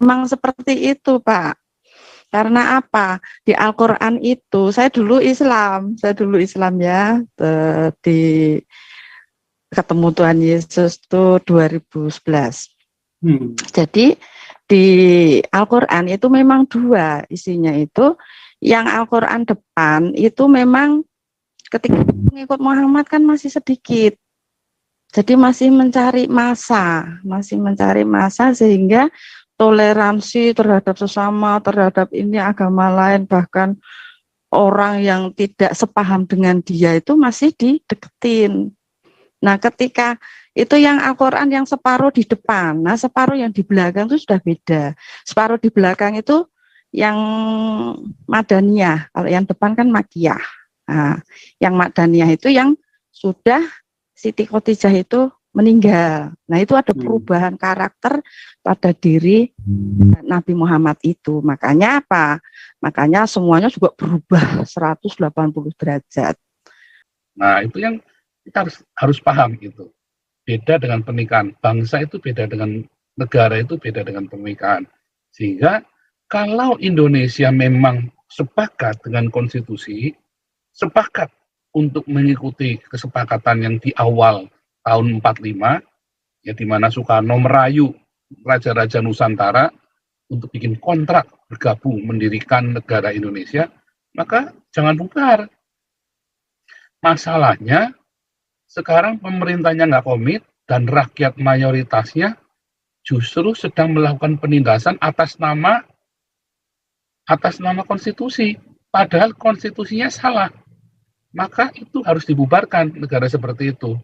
memang seperti itu, Pak. Karena apa? Di Al-Quran itu, saya dulu Islam ya, di ketemu Tuhan Yesus itu 2011. Jadi di Al-Quran itu memang dua isinya itu, yang Al-Quran depan itu memang ketika mengikut Muhammad kan masih sedikit. Jadi masih mencari masa sehingga toleransi terhadap sesama, terhadap ini agama lain, bahkan orang yang tidak sepaham dengan dia itu masih dideketin. Nah, ketika itu yang Al-Quran yang separuh di depan, nah separuh yang di belakang itu sudah beda. Separuh di belakang itu yang Madaniyah, kalau yang depan kan Makkiyah. Nah, yang Madaniyah itu yang sudah Siti Khotijah itu meninggal. Nah, itu ada perubahan karakter pada diri Nabi Muhammad itu. Makanya apa? Makanya semuanya juga berubah 180 derajat. Nah, itu yang kita harus paham itu. Beda dengan pernikahan. Bangsa itu beda dengan negara, itu beda dengan pernikahan. Sehingga kalau Indonesia memang sepakat dengan konstitusi, sepakat untuk mengikuti kesepakatan yang di awal tahun 45, ya di mana Soekarno merayu raja-raja Nusantara untuk bikin kontrak bergabung mendirikan negara Indonesia, maka jangan bubar. Masalahnya sekarang pemerintahnya nggak komit dan rakyat mayoritasnya justru sedang melakukan penindasan atas nama konstitusi, padahal konstitusinya salah. Maka itu harus dibubarkan, negara seperti itu.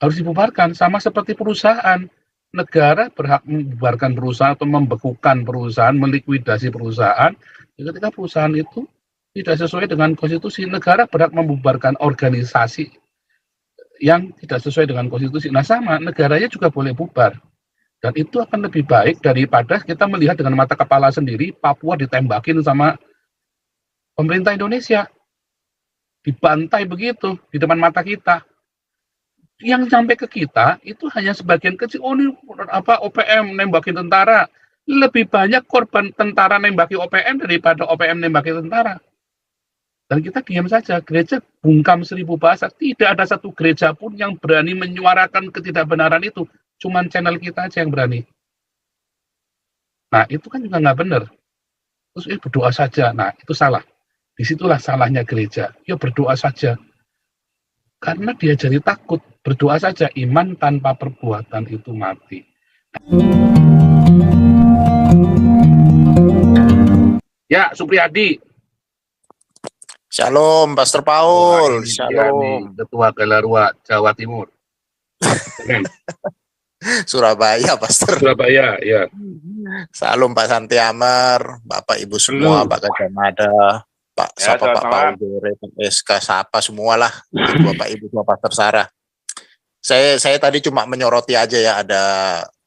Harus dibubarkan, sama seperti perusahaan. Negara berhak membubarkan perusahaan atau membekukan perusahaan, melikuidasi perusahaan. Ketika perusahaan itu tidak sesuai dengan konstitusi, negara berhak membubarkan organisasi yang tidak sesuai dengan konstitusi. Nah sama, negaranya juga boleh bubar. Dan itu akan lebih baik daripada kita melihat dengan mata kepala sendiri, Papua ditembakin sama pemerintah Indonesia. Dibantai begitu di depan mata kita. Yang sampai ke kita itu hanya sebagian kecil. Oh ini OPM nembakin tentara. Lebih banyak korban tentara nembaki OPM daripada OPM nembaki tentara. Dan kita diam saja. Gereja bungkam 1000 bahasa. Tidak ada satu gereja pun yang berani menyuarakan ketidakbenaran itu. Cuman channel kita aja yang berani. Nah itu kan juga nggak benar. Terus berdoa saja. Nah itu salah. Disitulah salahnya gereja. Ya berdoa saja. Karena dia jadi takut. Berdoa saja. Iman tanpa perbuatan itu mati. Ya, Supriyadi. Shalom, Pastor Paul. Shalom. Ketua Galarua Jawa Timur. Surabaya, Pastor. Surabaya, ya. Salam Pak Santi Amar, Bapak Ibu semua, Pak Kajamada, Pak Ya, Sapa, Pak Paul Dore, Pak SK, Sapa semualah, Bapak Ibu semua, Pastor Sarah. Saya tadi cuma menyoroti aja ya, ada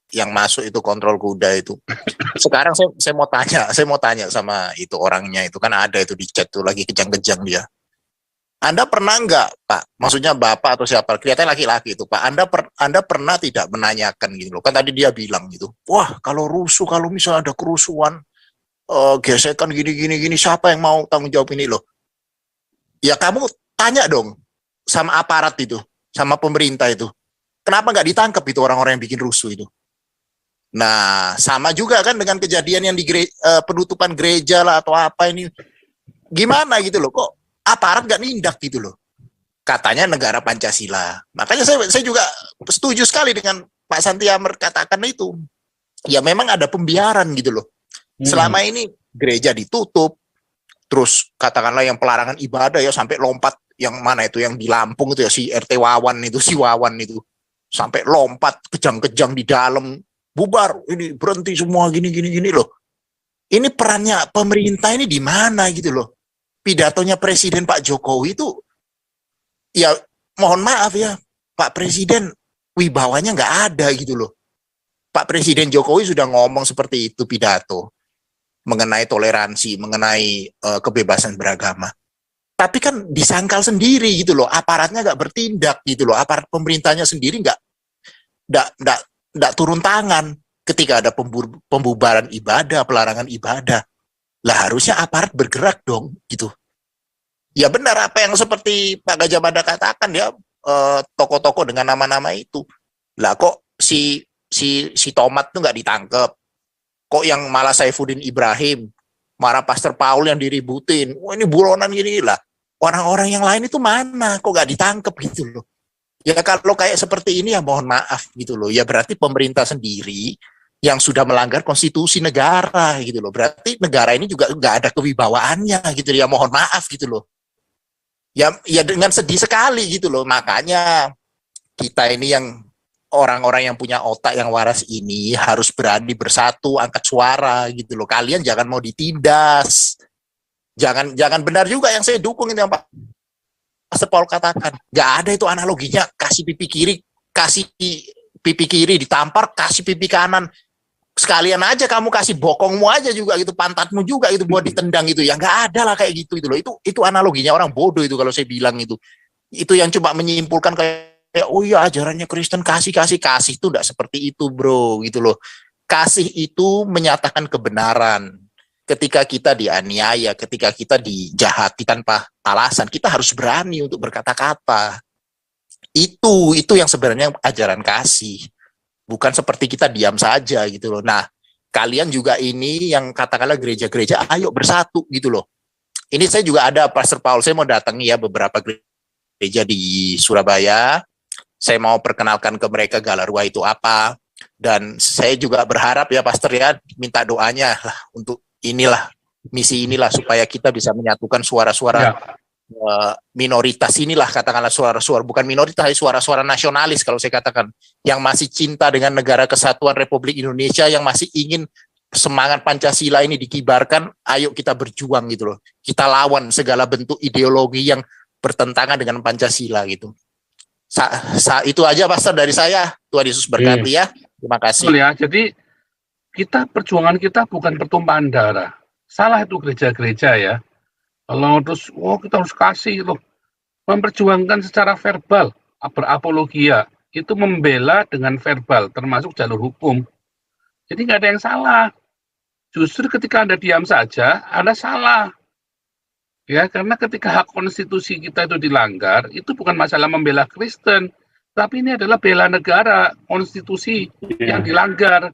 yang masuk itu kontrol kuda itu. Sekarang saya mau tanya sama itu orangnya itu, kan ada itu di chat tuh lagi kejang-kejang dia. Anda pernah nggak, Pak? Maksudnya Bapak atau siapa? Kelihatannya laki-laki itu, Pak. Anda pernah tidak menanyakan gitu loh? Kan tadi dia bilang gitu. Wah, kalau rusuh, kalau misalnya ada kerusuhan, gesekan gini, siapa yang mau tanggung jawab ini loh? Ya kamu tanya dong sama aparat itu, sama pemerintah itu. Kenapa nggak ditangkap itu orang-orang yang bikin rusuh itu? Nah, sama juga kan dengan kejadian yang di penutupan gereja lah atau apa ini. Gimana gitu loh, kok aparat nggak nindak gitu loh. Katanya negara Pancasila. Makanya saya juga setuju sekali dengan Pak Santi Amar katakan itu. Ya memang ada pembiaran gitu loh. Selama ini gereja ditutup, terus katakanlah yang pelarangan ibadah ya sampai lompat, yang mana itu yang di Lampung itu ya si RT Wawan itu, si Wawan itu. Sampai lompat kejang-kejang di dalam, bubar, ini berhenti semua gini loh. Ini perannya pemerintah ini di mana gitu loh. Pidatonya Presiden Pak Jokowi itu, ya mohon maaf ya, Pak Presiden wibawanya nggak ada gitu loh. Pak Presiden Jokowi sudah ngomong seperti itu pidato mengenai toleransi, mengenai kebebasan beragama. Tapi kan disangkal sendiri gitu loh, aparatnya nggak bertindak gitu loh, aparat pemerintahnya sendiri nggak turun tangan. ketika ada pembubaran ibadah, pelarangan ibadah, lah harusnya aparat bergerak dong, gitu. Ya benar apa yang seperti Pak Gajah Mada katakan ya, tokoh-tokoh dengan nama-nama itu. Lah kok si Tomat tuh nggak ditangkap? Kok yang malah Saifuddin Ibrahim, marah Pastor Paul yang diributin, wah ini buronan gini lah. Orang-orang yang lain itu mana? Kok nggak ditangkap gitu loh? Ya kalau kayak seperti ini ya mohon maaf gitu loh. Ya berarti pemerintah sendiri yang sudah melanggar konstitusi negara gitu loh. Berarti negara ini juga nggak ada kewibawaannya gitu ya. Mohon maaf gitu loh. Ya dengan sedih sekali gitu loh. Makanya kita ini yang orang-orang yang punya otak yang waras ini harus berani bersatu, angkat suara gitu loh. Kalian jangan mau ditindas. Jangan benar juga yang saya dukung itu yang Pak Pastor Paul katakan. Nggak ada itu analoginya, kasih pipi kiri ditampar, kasih pipi kanan. Sekalian aja kamu kasih bokongmu aja juga gitu, pantatmu juga itu buat ditendang gitu. Ya nggak ada lah kayak gitu itu loh. Itu analoginya orang bodoh itu kalau saya bilang itu. Itu yang cuma menyimpulkan kayak oh iya ajarannya Kristen kasih itu enggak seperti itu bro gitu loh. Kasih itu menyatakan kebenaran. Ketika kita dianiaya, ketika kita dijahati tanpa alasan, kita harus berani untuk berkata-kata. Itu yang sebenarnya ajaran kasih. Bukan seperti kita diam saja gitu loh. Nah, kalian juga ini yang katakanlah gereja-gereja, ayo bersatu gitu loh. Ini saya juga ada Pastor Paul, saya mau datangi ya beberapa gereja di Surabaya. Saya mau perkenalkan ke mereka Galarua itu apa. Dan saya juga berharap ya Pastor ya, minta doanya lah untuk misi inilah supaya kita bisa menyatukan suara-suara minoritas inilah, katakanlah suara-suara bukan minoritas, suara-suara nasionalis kalau saya katakan, yang masih cinta dengan negara kesatuan Republik Indonesia, yang masih ingin semangat Pancasila ini dikibarkan. Ayo kita berjuang gitu loh, kita lawan segala bentuk ideologi yang bertentangan dengan Pancasila gitu. Itu aja Pastor dari saya. Tuhan Yesus berkati ya. Terima kasih. Betul ya, jadi perjuangan kita bukan pertumpahan darah. Salah itu gereja-gereja ya. Kalau terus, kita harus kasih loh. Memperjuangkan secara verbal, berapologia, itu membela dengan verbal, termasuk jalur hukum. Jadi nggak ada yang salah. Justru ketika Anda diam saja, Anda salah. Ya, karena ketika hak konstitusi kita itu dilanggar, itu bukan masalah membela Kristen, tapi ini adalah bela negara, konstitusi yang dilanggar.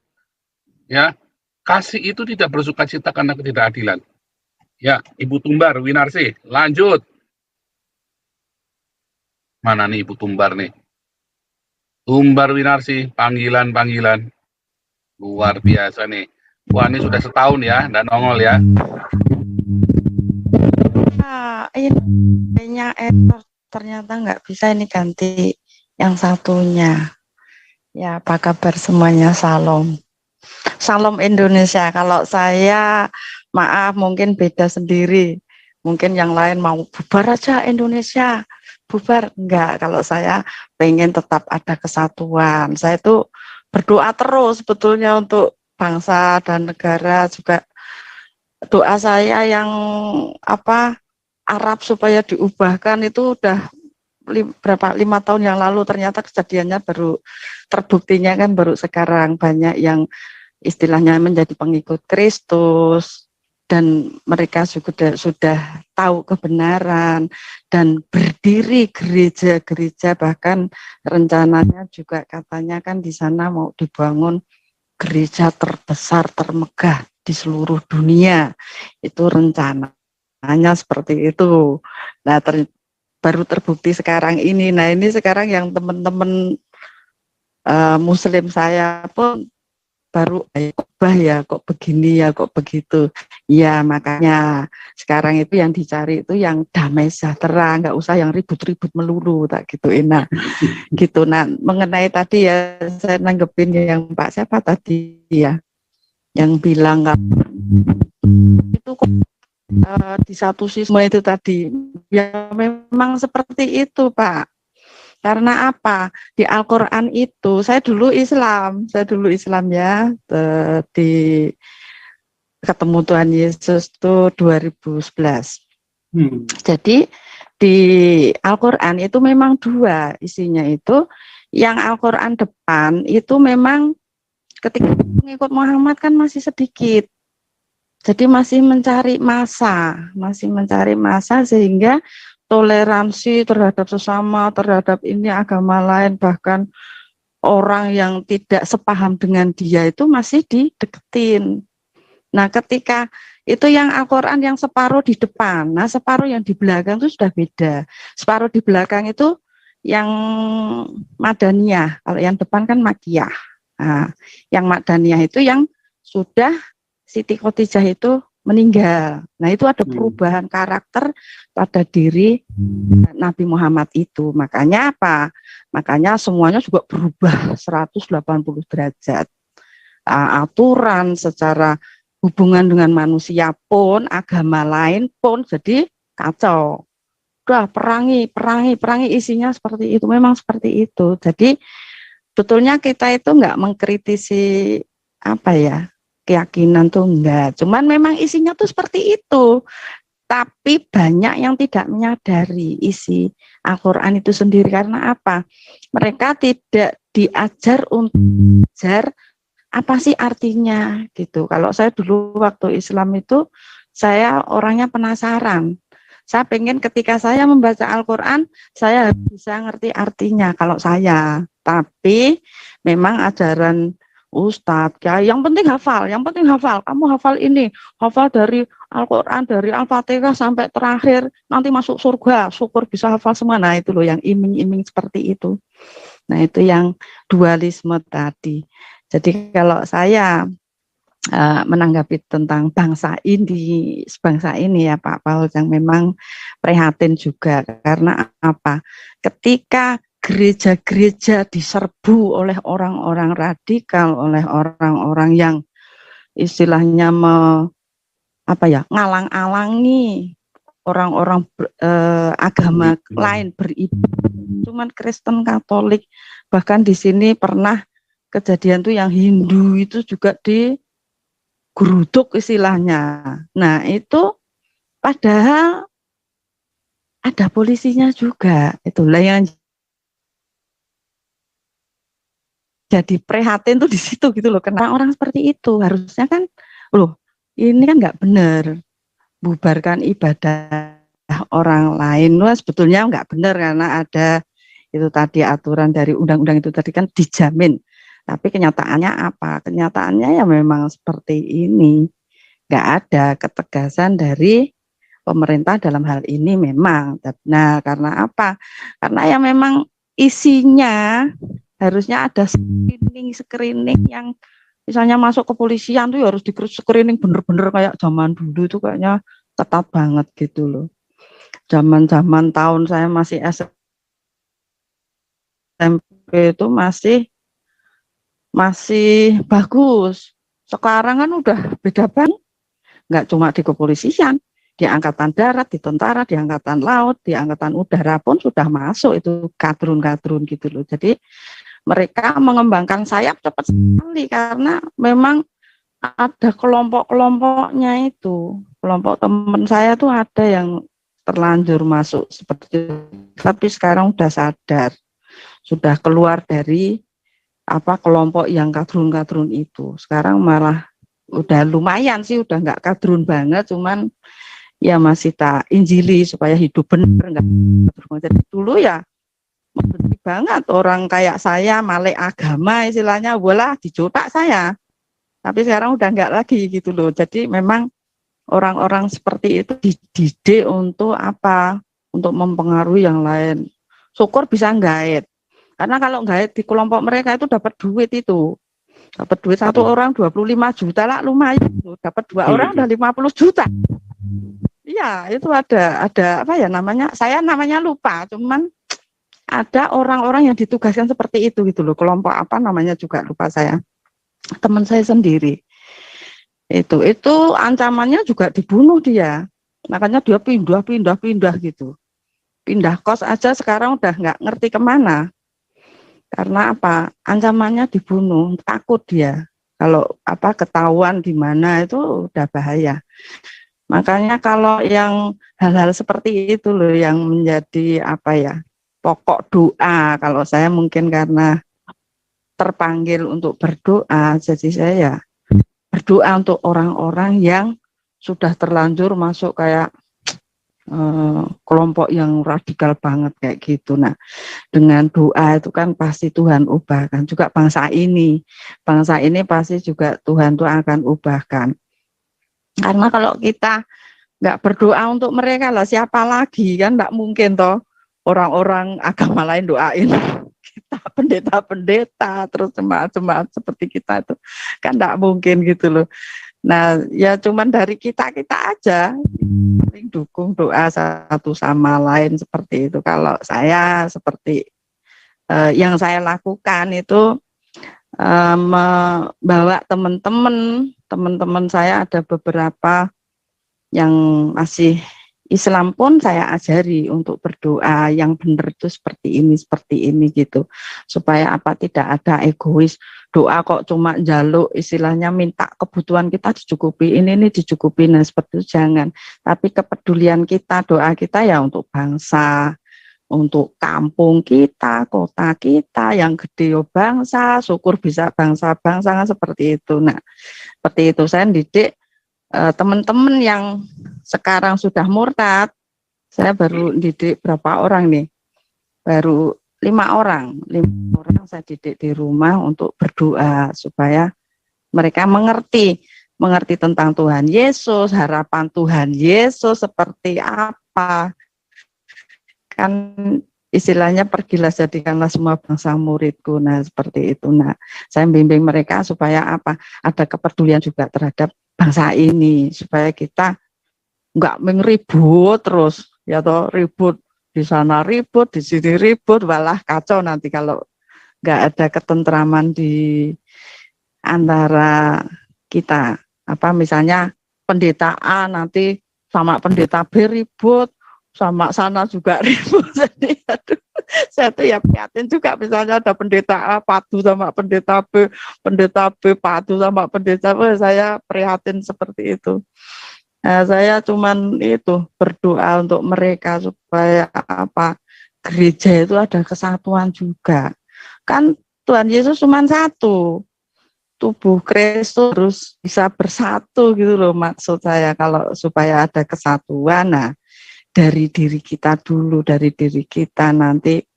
Ya, kasih itu tidak bersuka cita karena ketidakadilan. Ya, Ibu Tumbar, Winarsi, lanjut. Mana nih Ibu Tumbar nih? Tumbar Winarsi, panggilan. Luar biasa nih. Wah, ini sudah setahun ya, dan nongol ya. Ini kayaknya ternyata nggak bisa ini ganti yang satunya. Ya, apa kabar semuanya? Salam Indonesia. Kalau saya, maaf mungkin beda sendiri. Mungkin yang lain mau bubar aja Indonesia. Bubar. Enggak, kalau saya pengen tetap ada kesatuan. Saya itu berdoa terus sebetulnya untuk bangsa dan negara juga. Doa saya yang Arab supaya diubahkan itu udah 5 tahun yang lalu, ternyata kejadiannya baru terbuktinya kan baru sekarang. Banyak yang istilahnya menjadi pengikut Kristus dan mereka sudah tahu kebenaran dan berdiri gereja-gereja, bahkan rencananya juga katanya kan di sana mau dibangun gereja terbesar termegah di seluruh dunia. Itu rencananya seperti itu. Nah, baru terbukti sekarang ini. Nah, ini sekarang yang teman-teman Muslim saya pun baru kok begini ya, kok begitu. Ya, makanya sekarang itu yang dicari itu yang damai sejahtera, nggak usah yang ribut-ribut melulu, tak gitu enak. Gitu. Nah, mengenai tadi ya, saya nanggepin yang Pak siapa tadi ya, yang bilang nggak itu kok di satu sisi itu tadi. Ya memang seperti itu, Pak. Karena apa? Di Al-Quran itu, saya dulu Islam ya, di ketemu Tuhan Yesus itu 2011. Jadi di Al-Quran itu memang 2 isinya itu. Yang Al-Quran depan itu memang Ketika mengikut Muhammad kan masih sedikit. Jadi masih mencari masa sehingga toleransi terhadap sesama, terhadap ini agama lain, bahkan orang yang tidak sepaham dengan dia itu masih dideketin. Nah, ketika itu yang Al-Quran yang separuh di depan, nah separuh yang di belakang itu sudah beda. Separuh di belakang itu yang Madaniyah, kalau yang depan kan Makiyah. Nah, yang Madaniyah itu yang sudah Siti Khadijah itu meninggal. Nah, itu ada perubahan karakter pada diri Nabi Muhammad itu. Makanya apa? Makanya semuanya juga berubah 180 derajat. Aturan secara hubungan dengan manusia pun, agama lain pun jadi kacau. Udah perangi isinya seperti itu, memang seperti itu. Jadi betulnya kita itu enggak mengkritisi apa ya, keyakinan tuh enggak. Cuman memang isinya tuh seperti itu. Tapi banyak yang tidak menyadari isi Al-Quran itu sendiri. Karena apa? Mereka tidak diajar untuk belajar apa sih artinya gitu. Kalau saya dulu waktu Islam itu, saya orangnya penasaran. Saya pengen ketika saya membaca Al-Quran, saya bisa ngerti artinya kalau saya. Tapi memang ajaran Ustadz, ya, yang penting hafal. Kamu hafal ini, hafal dari Al-Quran, dari Al-Fatihah sampai terakhir, nanti masuk surga, syukur bisa hafal semua. Nah itu loh yang iming-iming seperti itu. Nah itu yang dualisme tadi. Jadi kalau saya menanggapi tentang bangsa ini ya Pak Paul, yang memang prihatin juga. Karena apa? Ketika gereja-gereja diserbu oleh orang-orang radikal, oleh orang-orang yang istilahnya ngalang-alangi orang-orang agama lain beribadah, cuman Kristen, Katolik, bahkan di sini pernah kejadian tuh yang Hindu itu juga digeruduk istilahnya. Nah itu padahal ada polisinya juga. Itulah yang jadi prihatin tuh di situ gitu loh. Karena orang seperti itu harusnya kan, loh ini kan nggak benar, bubarkan ibadah orang lain. Loh, sebetulnya nggak benar karena ada itu tadi aturan dari undang-undang itu tadi kan dijamin. Tapi kenyataannya apa? Kenyataannya ya memang seperti ini. Nggak ada ketegasan dari pemerintah dalam hal ini memang. Nah, karena apa? Karena ya memang isinya harusnya ada screening yang misalnya masuk kepolisian tuh harus di screening bener-bener kayak zaman dulu itu kayaknya ketat banget gitu loh. Zaman-zaman tahun saya masih SMP itu masih bagus. Sekarang kan udah beda banget. Nggak cuma di kepolisian, di angkatan darat, di tentara, di angkatan laut, di angkatan udara pun sudah masuk itu kadrun-kadrun gitu loh. Jadi mereka mengembangkan sayap cepat sekali karena memang ada kelompok-kelompoknya itu. Kelompok teman saya tuh ada yang terlanjur masuk seperti itu, tapi sekarang udah sadar, sudah keluar dari kelompok yang kadrun-kadrun itu. Sekarang malah udah lumayan sih, udah nggak kadrun banget, cuman ya masih tak injili supaya hidup benar, enggak. Jadi dulu ya benci banget orang kayak saya, malek agama istilahnya, bola dicotak saya. Tapi sekarang udah enggak lagi gitu loh. Jadi memang orang-orang seperti itu dididik untuk apa? Untuk mempengaruhi yang lain. Syukur bisa nggait. Karena kalau nggait di kelompok mereka itu dapat duit itu. Dapat duit satu orang 25 juta lah, lumayan. Dapat dua orang udah 50 juta. Iya, itu ada apa ya namanya? Saya namanya lupa, cuman ada orang-orang yang ditugaskan seperti itu gitu loh. Kelompok apa namanya juga lupa saya. Teman saya sendiri. Itu ancamannya juga dibunuh dia. Makanya dia pindah gitu. Pindah kos aja sekarang udah nggak ngerti kemana. Karena apa? Ancamannya dibunuh, takut dia. Kalau ketahuan di mana itu udah bahaya. Makanya kalau yang hal-hal seperti itu loh yang menjadi pokok doa. Kalau saya mungkin karena terpanggil untuk berdoa, jadi saya berdoa untuk orang-orang yang sudah terlanjur masuk kayak kelompok yang radikal banget kayak gitu. Nah, dengan doa itu kan pasti Tuhan ubahkan juga bangsa ini pasti juga Tuhan tuh akan ubahkan. Karena kalau kita nggak berdoa untuk mereka lah siapa lagi, kan nggak mungkin toh orang-orang agama lain doain kita, pendeta-pendeta terus jemaat-jemaat seperti kita itu kan nggak mungkin gitu loh. Nah ya cuman dari kita aja saling dukung doa satu sama lain seperti itu. Kalau saya seperti yang saya lakukan itu membawa teman-teman saya, ada beberapa yang masih Islam pun saya ajari untuk berdoa yang benar itu seperti ini gitu, supaya apa, tidak ada egois doa kok cuma jaluk istilahnya minta kebutuhan kita dicukupi, ini dicukupi, nah seperti itu jangan. Tapi kepedulian kita, doa kita ya untuk bangsa, untuk kampung kita, kota kita, yang gede yo bangsa, syukur bisa bangsa-bangsa kan seperti itu. Nah seperti itu saya didik teman-teman yang sekarang sudah murtad. Saya baru didik berapa orang nih, baru 5 orang saya didik di rumah untuk berdoa supaya mereka mengerti tentang Tuhan Yesus, harapan Tuhan Yesus seperti apa. Kan istilahnya pergilah jadikanlah semua bangsa muridku. Nah seperti itu. Nah saya bimbing mereka supaya apa, ada kepedulian juga terhadap bangsa ini, supaya kita nggak mengribut terus ya toh, ribut di sana ribut di sini ribut, malah kacau nanti kalau nggak ada ketentraman di antara kita. Apa misalnya pendeta A nanti sama pendeta B ribut, sama sana juga ribut. Jadi aduh, saya tuh ya prihatin juga, misalnya ada pendeta A padu sama pendeta B padu sama pendeta B, saya prihatin seperti itu. Nah, saya cuman itu berdoa untuk mereka supaya apa, gereja itu ada kesatuan juga. Kan Tuhan Yesus cuma satu, tubuh Kristus harus bisa bersatu gitu loh, maksud saya. Kalau supaya ada kesatuan, nah dari diri kita dulu, dari diri kita nanti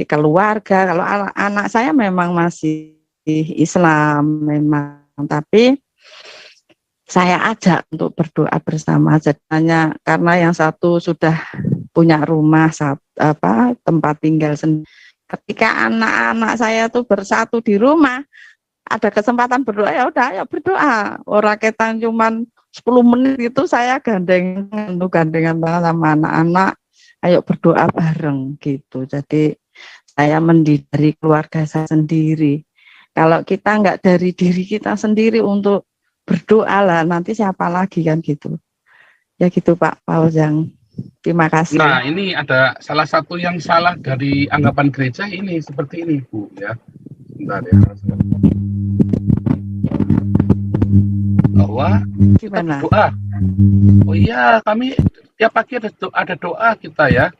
keluarga. Kalau anak saya memang masih Islam memang, tapi saya ajak untuk berdoa bersama jadinya, karena yang satu sudah punya rumah tempat tinggal sendiri. Ketika anak-anak saya tuh bersatu di rumah, ada kesempatan berdoa, ya udah ayo berdoa. Orang kita cuman 10 menit itu saya gandengan banget sama anak-anak, ayo berdoa bareng gitu. Jadi saya mendidik dari keluarga saya sendiri. Kalau kita nggak dari diri kita sendiri untuk berdoa lah, nanti siapa lagi kan gitu. Ya gitu Pak Paujang. Terima kasih. Nah ini ada salah satu yang salah dari anggapan gereja ini seperti ini Bu ya. Bentar ya. Bahwa kita berdoa. Oh iya, kami tiap pagi ada doa kita ya.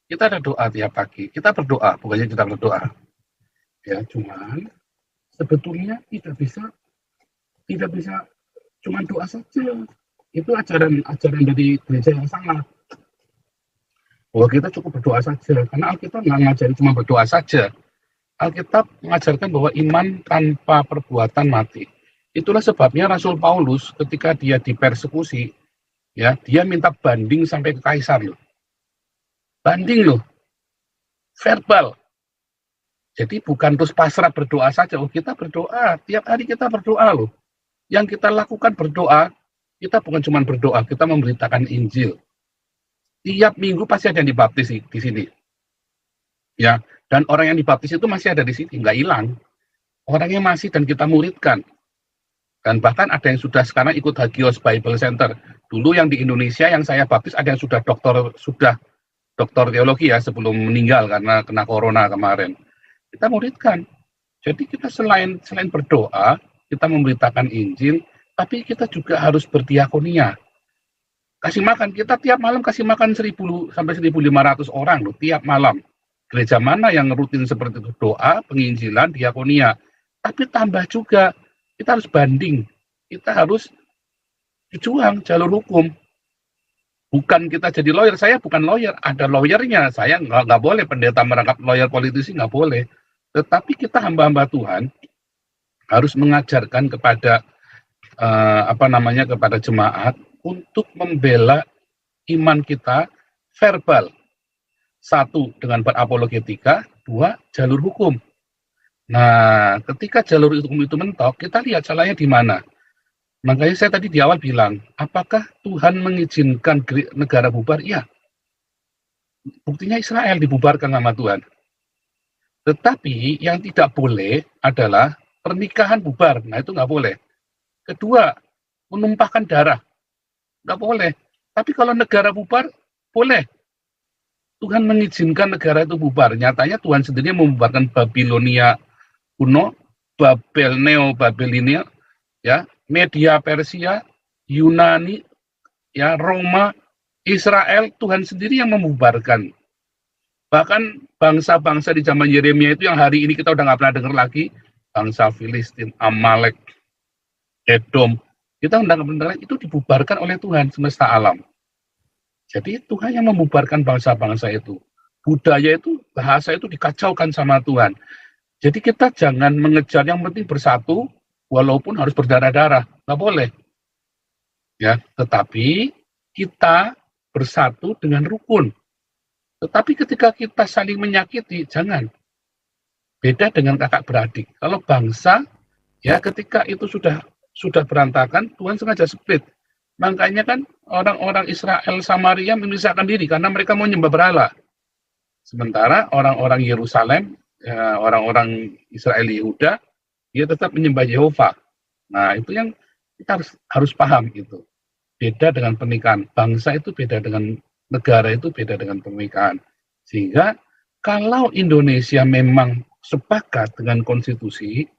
Kita ada doa tiap pagi. Kita berdoa, bukannya kita berdoa. Ya, cuman sebetulnya tidak bisa cuma doa saja. Itu ajaran dari gereja yang salah. Bahwa kita cukup berdoa saja, karena Alkitab nggak ngajarin cuma berdoa saja. Alkitab mengajarkan bahwa iman tanpa perbuatan mati. Itulah sebabnya Rasul Paulus ketika dia dipersekusi, ya dia minta banding sampai ke kaisar loh. Banding loh, verbal. Jadi bukan terus pasrah berdoa saja. Oh kita berdoa, tiap hari kita berdoa loh. Yang kita lakukan berdoa, kita bukan cuma berdoa, kita memberitakan Injil. Tiap minggu pasti ada yang dibaptis di sini. Ya, dan orang yang dibaptis itu masih ada di sini, nggak hilang. Orangnya masih, dan kita muridkan. Dan bahkan ada yang sudah sekarang ikut Hagios Bible Center. Dulu yang di Indonesia yang saya baptis ada yang sudah doktor teologi ya sebelum meninggal karena kena corona kemarin. Kita muridkan. Jadi kita selain berdoa, kita memberitakan Injil, tapi kita juga harus berdiakonia. Kasih makan, kita tiap malam kasih makan 1.000 sampai 1.500 orang loh, tiap malam. Gereja mana yang rutin seperti itu? Doa, penginjilan, diakonia. Tapi tambah juga, kita harus banding. Kita harus berjuang jalur hukum. Bukan kita jadi lawyer, saya bukan lawyer, ada lawyernya, saya nggak boleh pendeta merangkap lawyer politisi, nggak boleh. Tetapi kita hamba-hamba Tuhan harus mengajarkan kepada kepada jemaat untuk membela iman kita verbal. Satu, dengan berapologetika, dua, jalur hukum. Nah, ketika jalur hukum itu mentok, kita lihat salahnya di mana. Makanya saya tadi di awal bilang, apakah Tuhan mengizinkan negara bubar? Iya. Buktinya Israel dibubarkan sama Tuhan. Tetapi yang tidak boleh adalah pernikahan bubar. Nah, itu nggak boleh. Kedua, menumpahkan darah. Nggak boleh. Tapi kalau negara bubar, boleh. Tuhan mengizinkan negara itu bubar. Nyatanya Tuhan sendiri membubarkan Babilonia kuno, Babel, Neo-Babilonia, ya, Media Persia, Yunani, ya, Roma, Israel, Tuhan sendiri yang membubarkan. Bahkan bangsa-bangsa di zaman Yeremia itu yang hari ini kita udah nggak pernah dengar lagi, bangsa Filistin, Amalek, Edom, kita udah nggak pernah dengar, itu dibubarkan oleh Tuhan semesta alam. Jadi Tuhan yang membubarkan bangsa-bangsa itu. Budaya itu, bahasa itu dikacaukan sama Tuhan. Jadi kita jangan mengejar yang penting bersatu, walaupun harus berdarah-darah, nggak boleh. Ya, tetapi kita bersatu dengan rukun. Tetapi ketika kita saling menyakiti, jangan. Beda dengan kakak beradik. Kalau bangsa, ya ketika itu sudah berantakan, Tuhan sengaja split. Makanya kan orang-orang Israel Samaria memisahkan diri karena mereka mau nyembah berhala. Sementara orang-orang Yerusalem, ya, orang-orang Israel Yehuda, dia tetap menyembah Yehova. Nah, itu yang kita harus paham itu. Beda dengan pernikahan. Bangsa itu beda dengan negara, itu beda dengan pernikahan. Sehingga kalau Indonesia memang sepakat dengan konstitusi,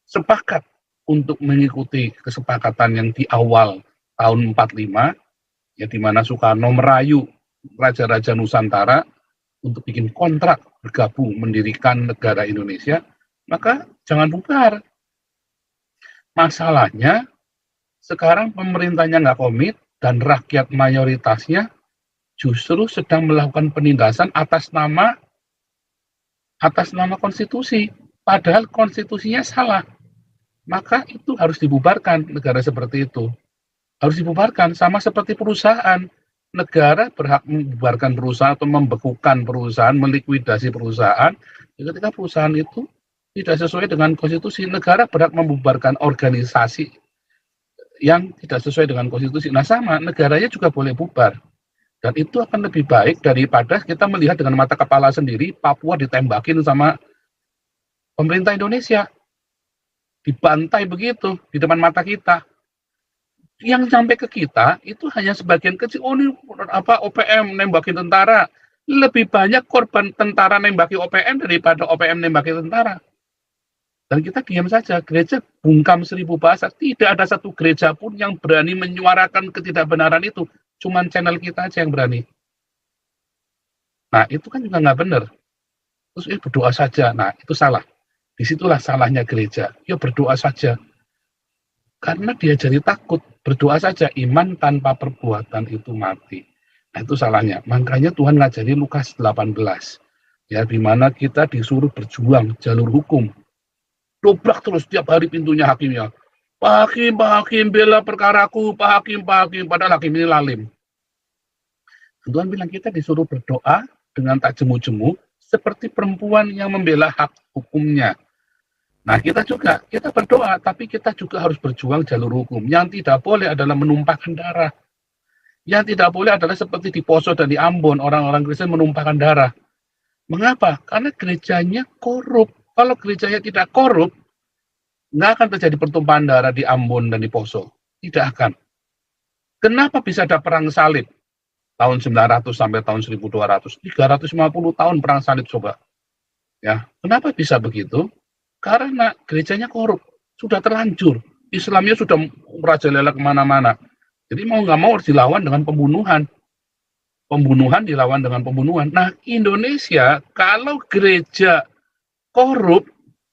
sepakat untuk mengikuti kesepakatan yang di awal tahun 45, ya di mana Soekarno merayu raja-raja Nusantara untuk bikin kontrak bergabung mendirikan negara Indonesia, maka jangan bubar. Masalahnya sekarang pemerintahnya nggak komit dan rakyat mayoritasnya justru sedang melakukan penindasan atas nama konstitusi, padahal konstitusinya salah. Maka itu harus dibubarkan, negara seperti itu. Harus dibubarkan, sama seperti perusahaan. Negara berhak membubarkan perusahaan atau membekukan perusahaan, melikuidasi perusahaan. Ketika perusahaan itu tidak sesuai dengan konstitusi, negara berhak membubarkan organisasi yang tidak sesuai dengan konstitusi. Nah sama, negaranya juga boleh bubar. Dan itu akan lebih baik daripada kita melihat dengan mata kepala sendiri Papua ditembakin sama pemerintah Indonesia. Dibantai begitu di depan mata kita. Yang sampai ke kita itu hanya sebagian kecil. Oh ini OPM nembakin tentara. Lebih banyak korban tentara nembaki OPM daripada OPM nembaki tentara. Dan kita diam saja. Gereja bungkam 1000 bahasa. Tidak ada satu gereja pun yang berani menyuarakan ketidakbenaran itu. Cuman channel kita aja yang berani. Nah itu kan juga nggak benar. Terus berdoa saja. Nah itu salah. Disitulah salahnya gereja. Ya berdoa saja. Karena dia jadi takut. Berdoa saja. Iman tanpa perbuatan itu mati. Nah itu salahnya. Makanya Tuhan ngajari Lukas 18. Ya, di mana kita disuruh berjuang jalur hukum. Dobrak terus tiap hari pintunya hakimnya. Pak Hakim, bela perkaraku, Pak Hakim, padahal hakim ini lalim. Tuhan bilang kita disuruh berdoa dengan tak jemu-jemu, seperti perempuan yang membela hak hukumnya. Nah kita berdoa, tapi kita juga harus berjuang jalur hukum. Yang tidak boleh adalah menumpahkan darah. Yang tidak boleh adalah seperti di Poso dan di Ambon, orang-orang Kristen menumpahkan darah. Mengapa? Karena gerejanya korup. Kalau gerejanya tidak korup, nggak akan terjadi pertumpahan darah di Ambon dan di Poso. Tidak akan. Kenapa bisa ada perang salib? Tahun 900 sampai tahun 1200. 350 tahun perang salib coba. Ya, kenapa bisa begitu? Karena gerejanya korup. Sudah terlanjur. Islamnya sudah merajalela kemana-mana. Jadi mau nggak mau harus dilawan dengan pembunuhan. pembunuhan dilawan dengan pembunuhan. Nah, Indonesia kalau gereja korup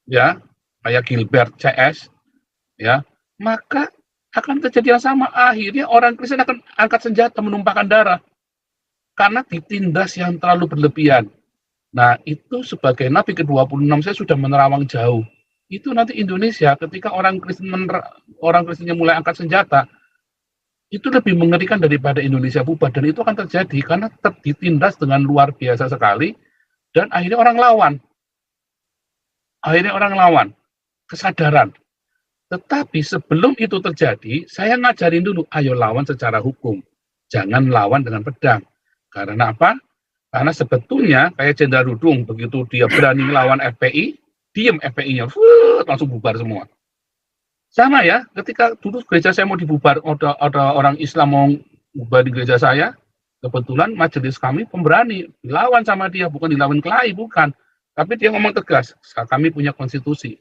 ya, kayak Gilbert CS ya, maka akan terjadi yang sama. Akhirnya orang Kristen akan angkat senjata menumpahkan darah karena ditindas yang terlalu berlebihan. Nah, itu sebagai nabi ke-26 saya sudah menerawang jauh. Itu nanti Indonesia ketika orang Kristennya mulai angkat senjata, itu lebih mengerikan daripada Indonesia bubar, dan itu akan terjadi karena ditindas dengan luar biasa sekali, dan akhirnya orang lawan kesadaran. Tetapi sebelum itu terjadi, saya ngajarin dulu, ayo lawan secara hukum, jangan lawan dengan pedang. Karena apa? Karena sebetulnya kayak Jenderal Dudung, begitu dia berani melawan FPI, diam FPI-nya, langsung bubar semua. Sama ya, ketika dulu gereja saya mau dibubar, ada orang Islam mau bubar di gereja saya, kebetulan majelis kami pemberani, dilawan sama dia, bukan dilawan kelahi, bukan. Tapi dia ngomong tegas, kami punya konstitusi.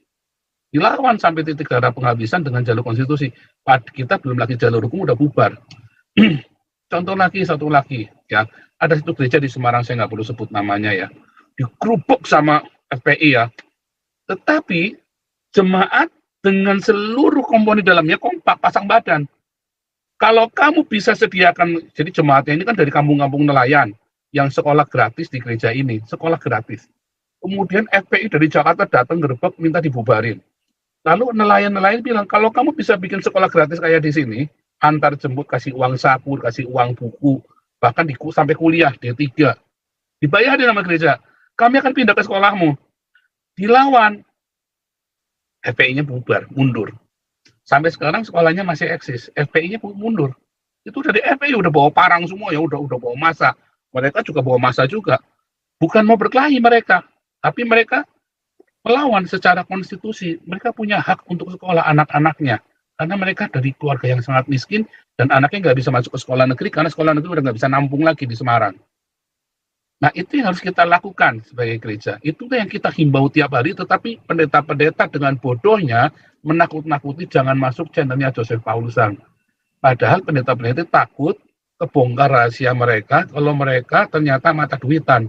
Dilawan sampai titik darah penghabisan dengan jalur konstitusi. Kita belum lagi jalur hukum, udah bubar. Contoh lagi, satu lagi, ya. Ada satu gereja di Semarang, saya nggak perlu sebut namanya ya. Dikerupuk sama FPI ya. Tetapi jemaat dengan seluruh komponen dalamnya kompak, pasang badan. Kalau kamu bisa sediakan, jadi jemaatnya ini kan dari kampung-kampung nelayan yang sekolah gratis di gereja ini, sekolah gratis. Kemudian FPI dari Jakarta datang gerbek minta dibubarin. Lalu nelayan-nelayan bilang, kalau kamu bisa bikin sekolah gratis kayak di sini, antar jemput, kasih uang saku, kasih uang buku, bahkan sampai kuliah D3, dibayarin sama gereja, kami akan pindah ke sekolahmu. Dilawan, FPI-nya bubar, mundur. Sampai sekarang sekolahnya masih eksis, FPI-nya mundur. Itu dari FPI udah bawa parang semua ya, udah bawa massa. Mereka juga bawa massa juga. Bukan mau berkelahi mereka, tapi mereka melawan secara konstitusi. Mereka punya hak untuk sekolah anak-anaknya. Karena mereka dari keluarga yang sangat miskin, dan anaknya nggak bisa masuk ke sekolah negeri, karena sekolah negeri udah nggak bisa nampung lagi di Semarang. Nah, itu yang harus kita lakukan sebagai gereja. Itulah yang kita himbau tiap hari, tetapi pendeta-pendeta dengan bodohnya menakut-nakuti jangan masuk channelnya Joseph Paulusan. Padahal pendeta-pendeta takut kebongkar rahasia mereka kalau mereka ternyata mata duitan.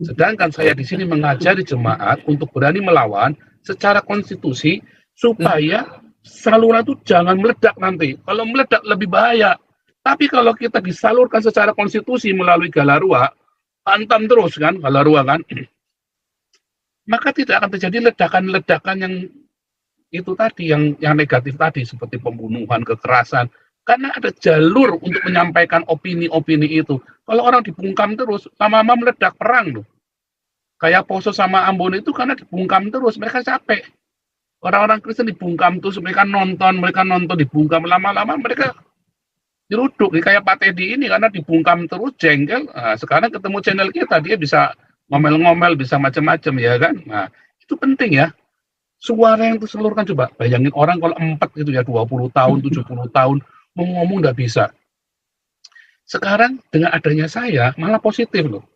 Sedangkan saya di sini mengajari jemaat untuk berani melawan secara konstitusi supaya saluran itu jangan meledak nanti. Kalau meledak lebih bahaya. Tapi kalau kita disalurkan secara konstitusi melalui Galarua, hantam terus kan, Galarua kan, maka tidak akan terjadi ledakan-ledakan yang itu tadi, yang negatif tadi, seperti pembunuhan, kekerasan, karena ada jalur untuk menyampaikan opini-opini itu. Kalau orang dibungkam terus, lama-lama meledak, perang loh. Kayak Poso sama Ambon itu karena dibungkam terus, mereka capek. Orang-orang Kristen dibungkam terus, mereka nonton dibungkam, lama-lama mereka diruduk. Kayak Pak Teddy ini karena dibungkam terus, jengkel. Nah, sekarang ketemu channel kita, dia bisa ngomel-ngomel, bisa macam-macam ya kan. Nah, itu penting ya. Suara yang tersalurkan, coba bayangin orang kalau 4 gitu ya, 20 tahun, 70 tahun, mau ngomong nggak bisa. Sekarang dengan adanya saya, malah positif loh.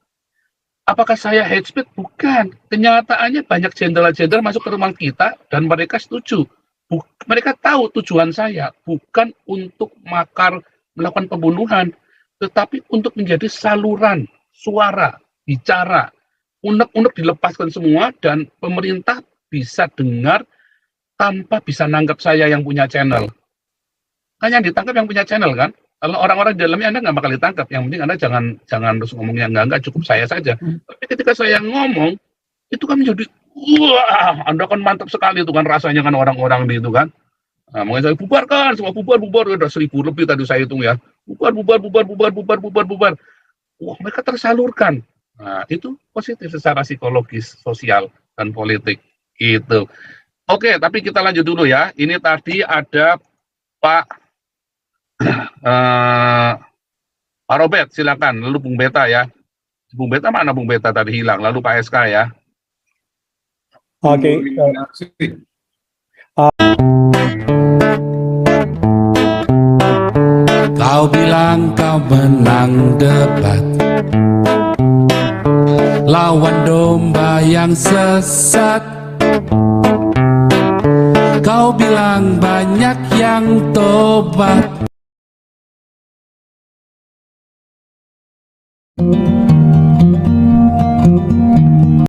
Apakah saya hate speech? Bukan. Kenyataannya banyak jenderal-jenderal masuk ke rumah kita, dan mereka setuju. Mereka tahu tujuan saya, bukan untuk melakukan pembunuhan, tetapi untuk menjadi saluran suara, bicara, unek-unek dilepaskan semua, dan pemerintah bisa dengar tanpa bisa nangkap saya yang punya channel. Kan yang ditangkap yang punya channel kan? Kalau orang-orang di dalamnya Anda nggak bakal ditangkap. Yang penting Anda jangan terus ngomong yang enggak, cukup saya saja. Tapi ketika saya ngomong, itu kan menjadi, wah, Anda kan mantap sekali itu kan rasanya kan orang-orang di itu kan. Nah, mungkin saya bubarkan, semua bubar, udah 1000 lebih tadi saya hitung ya. Bubar. Wah, mereka tersalurkan. Nah, itu positif secara psikologis, sosial, dan politik. Gitu. Oke, tapi kita lanjut dulu ya. Ini tadi ada Pak Robert, silakan. Lalu Bung Beta ya. Bung Beta mana Bung Beta tadi hilang? Lalu Pak SK ya. Oke. Kau bilang kau menang debat, lawan domba yang sesat. Kau bilang banyak yang tobat. Thank